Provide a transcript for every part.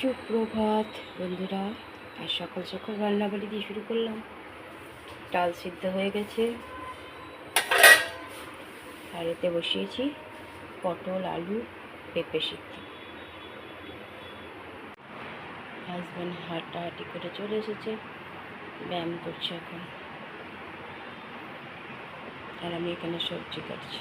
সুপ্রভাত বন্ধুরা। আর সকাল সকাল রান্নাবাড়ি দিয়ে শুরু করলাম। ডাল সিদ্ধ হয়ে গেছে, আর এতে বসিয়েছি পটল আলু পেঁপে সিদ্ধ। হাজব্যান্ড হাঁটাহাঁটি করে চলে এসেছে, ব্যায়াম করছে এখন, আর আমি এখানে সবজি কাটছি।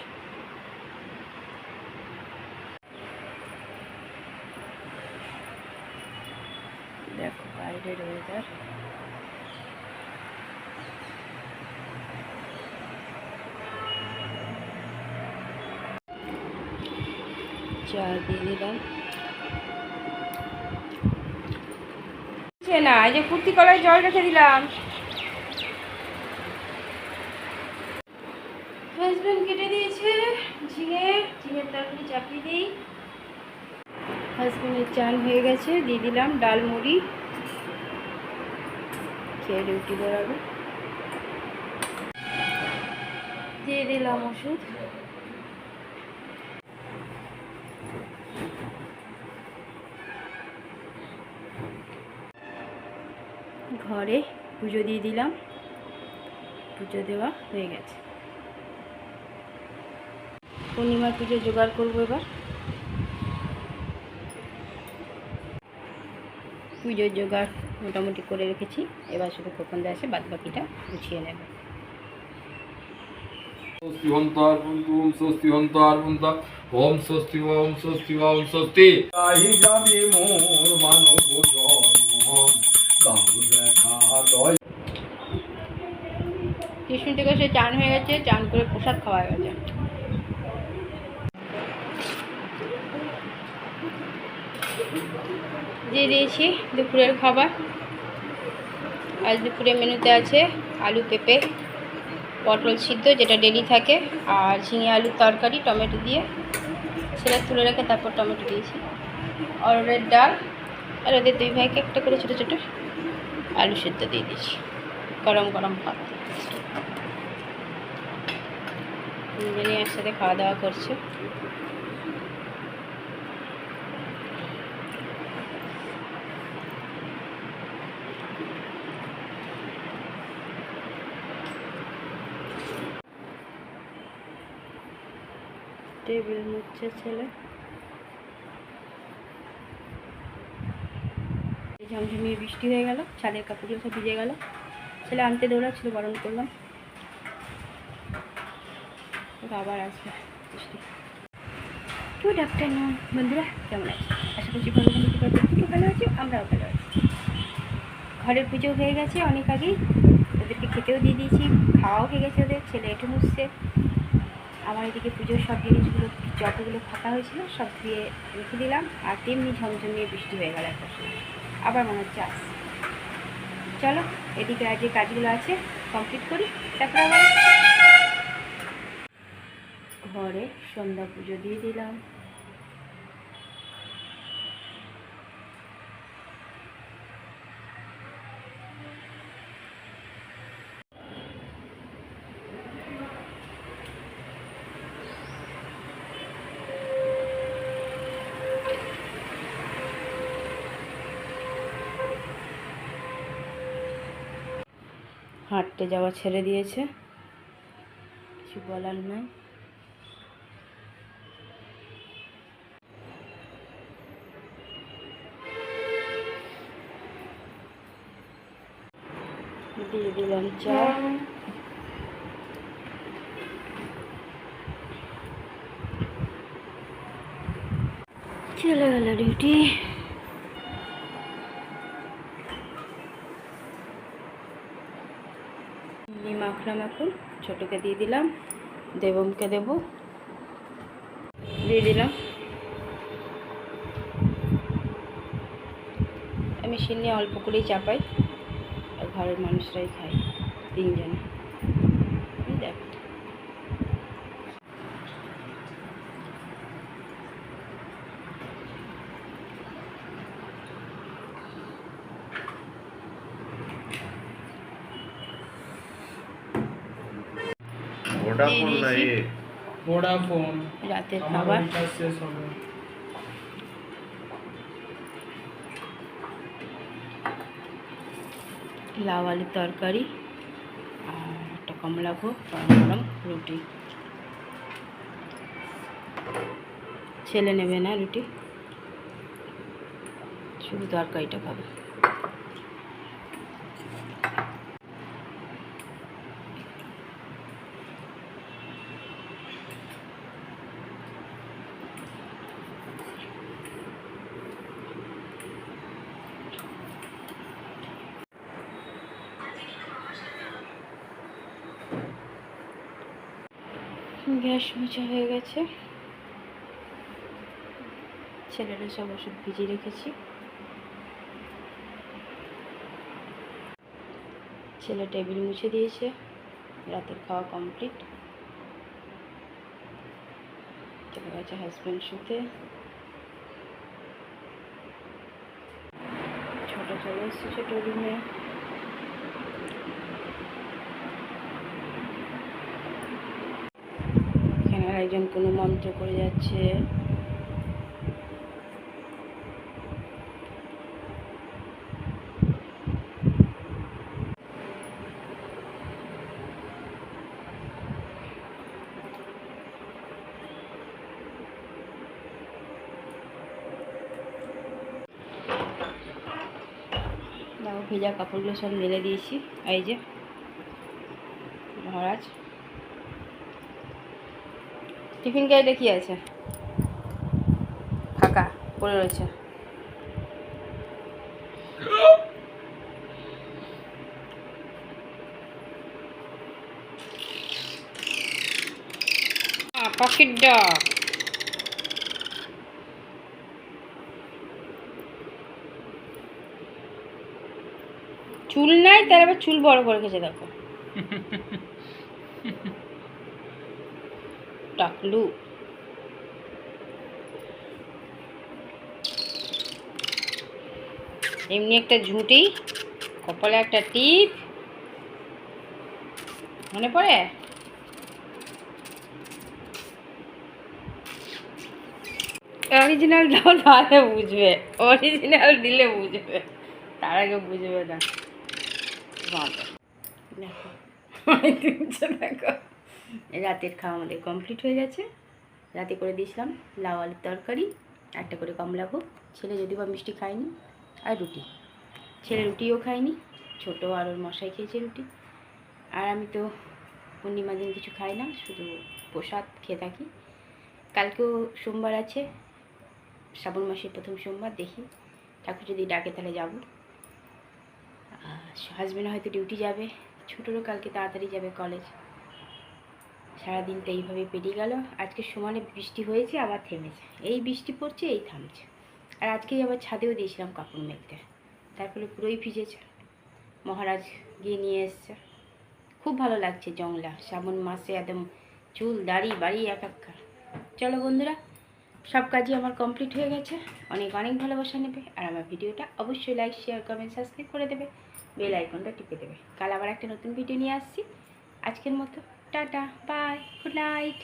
দেখো বাইরের ওয়েদার। চা দিয়ে দিলাম না, এই যে কুর্তি কলায় জল রেখে দিলাম। হাজব্যান্ড কেটে দিয়েছে ঝিঙের তরকারি চাপিয়ে দিই। হাজব্যান্ডের চান হয়ে গেছে, দিয়ে দিলাম ডাল মুড়ি, খেয়ে রুটি বেরাবো। দিয়ে দিলাম ওষুধ। ঘরে পুজো দিয়ে দিলাম, পুজো দেওয়া হয়ে গেছে। পূর্ণিমার পুজো জোগাড় করবো এবার। পুজোর জোগাড় মোটামুটি করে রেখেছি, এবার শুধু খোকনদা এসে বাদ বাকিটা গুছিয়ে নেবে। स्वस्ति हंतार ओम स्वस्ति हंतार हंता ओम स्वस्ति ओम स्वस्ति ओम स्वस्ति आहि जाबे मोर मानव जन्म दाऊ দেখা দয়। কৃষ্ণ থেকে সে চান হয়ে গেছে, চান করে প্রসাদ খাওয়া হয়ে গেছে। দিয়ে দিয়েছি দুপুরের খাবার। আজ দুপুরে মেনুতে আছে আলু পেঁপে পটল সিদ্ধ, যেটা ডেলি থাকে, আর ঝিঙে আলুর তরকারি টমেটো দিয়ে, সেটা তুলে রেখে তারপর টমেটো দিয়েছি, অরহরের ডাল, আর ওদের দুই ভাইকে একটা করে ছোটো ছোটো আলু সিদ্ধ দিয়ে দিয়েছি। গরম গরম ভাত, দুজনে একসাথে খাওয়া দাওয়া করছে। টেবিল মুছছে ছেলে। ঝমঝমিয়ে বৃষ্টি হয়ে গেল, ছাদের কাপড়গুলো সব ভিজে গেল। ছেলে আনতে দৌড়াচ্ছিল, বারণ করলাম, আবার আসবে বৃষ্টি। গুড আফটারনুন বন্ধুরা, কেমন আছে? আশা করছি ভালো আছি, আমরাও ভালো আছি। ঘরের পুজো হয়ে গেছে অনেক আগেই, ওদেরকে খেতেও দিয়ে দিয়েছি, খাওয়াও হয়ে গেছে ওদের। ছেলে এঁটো মুছছে, আমার এদিকে পুজোর সব জিনিসগুলো যতগুলো ফাঁকা হয়েছিল সব ধুয়ে রেখে দিলাম। আর তেমনি ঝমঝমিয়ে বৃষ্টি হয়ে গেল একটা সময়, আবার মনে হচ্ছে আস। চলো এদিকে আজ যে কাজগুলো আছে কমপ্লিট করি, তারপর আবার ঘরে সন্ধ্যা পুজো দিয়ে দিলাম। হাঁটতে যাওয়া ছেড়ে দিয়েছে, কিছু বলার নাই। দিয়ে দিলাম চা। চলে গেল ডিউটি। মাখলাম, এখন ছোটোকে দিয়ে দিলাম, দেবমকে দেব, দিয়ে দিলাম। আমি সিন্নি অল্প করেই চাপাই, আর ঘরের মানুষরাই খাই, তিনজনে। দেখ ভোডাফোন রাতের খাবার। লাউ আলুর তরকারি আর একটা কমলা ভোগ, গরম গরম রুটি। ছেলে নেবে না রুটি, শুধু তরকারিটা খাবে। গ্যাস মোছা হয়ে গেছে, ছেলেরা সব ওষুধ ভিজিয়ে রেখেছি। ছেলে টেবিল মুছে দিয়েছে, রাতের খাওয়া কমপ্লিট। চলে গেছে হাজব্যান্ড শুতে। ছোট চলে এসছে ছোট রুমে। এখানে একজন কোনো মন্ত্র করে যাচ্ছে। দেখো ভেজা কাপড়গুলো সব মেলে দিয়েছি। এই যে মহারাজ টিফিন গাড়িটা কি আছে, ফাঁকা পড়ে রয়েছে। পাখির ডাক। চুল নাই, তার আবার চুল বড় করে গেছে দেখো। টাকলু এমনি একটা ঝুঁটি, কপালে একটা টিপ, মনে পড়ে? অরিজিনাল দাও, তাহলে বুঝবে। অরিজিনাল দিলে বুঝবে, তার আগে বুঝবে না। দেখো দেখো, রাতের খাওয়া আমাদের কমপ্লিট হয়ে গেছে। রাতে করে দিয়েছিলাম লাউ আলুর তরকারি, একটা করে কমলা ভোগ। ছেলে যদিও বা মিষ্টি খায়নি, আর রুটি। ছেলে রুটিও খায়নি, ছোটো আর ওর মশাই খেয়েছে রুটি। আর আমি তো পূর্ণিমা দিন কিছু খাই না, শুধু প্রসাদ খেয়ে থাকি। কালকেও সোমবার আছে, শ্রাবণ মাসের প্রথম সোমবার। দেখি ঠাকুর যদি ডাকে তাহলে যাবো। হাজবেন্ড হয়তো ডিউটি যাবে, ছোটোরও কালকে তাড়াতাড়ি যাবে কলেজ। সারাদিন তো এইভাবে পেরিয়ে গেল। আজকে সমানে বৃষ্টি হয়েছে, আবার থেমেছে। এই বৃষ্টি পড়ছে, এই থামছে। আর আজকেই আবার ছাদেও দিয়েছিলাম কাপড় মেলতে, তার ফলে পুরোই ভিজেছে। মহারাজ গিয়ে নিয়ে এসছে। খুব ভালো লাগছে জংলা শ্রাবণ মাসে, একদম চুল দাড়ি বাড়ি একাকার। চলো বন্ধুরা, সব কাজই আমার কমপ্লিট হয়ে গেছে। অনেক অনেক ভালোবাসা নেবে, আর আমার ভিডিওটা অবশ্যই লাইক শেয়ার কমেন্ট সাবস্ক্রাইব করে দেবে, বেল আইকনটা টিপে দেবে। কাল আবার একটা নতুন ভিডিও নিয়ে আসছি। আজকের মতো টাটা, বাই, গুড নাইট।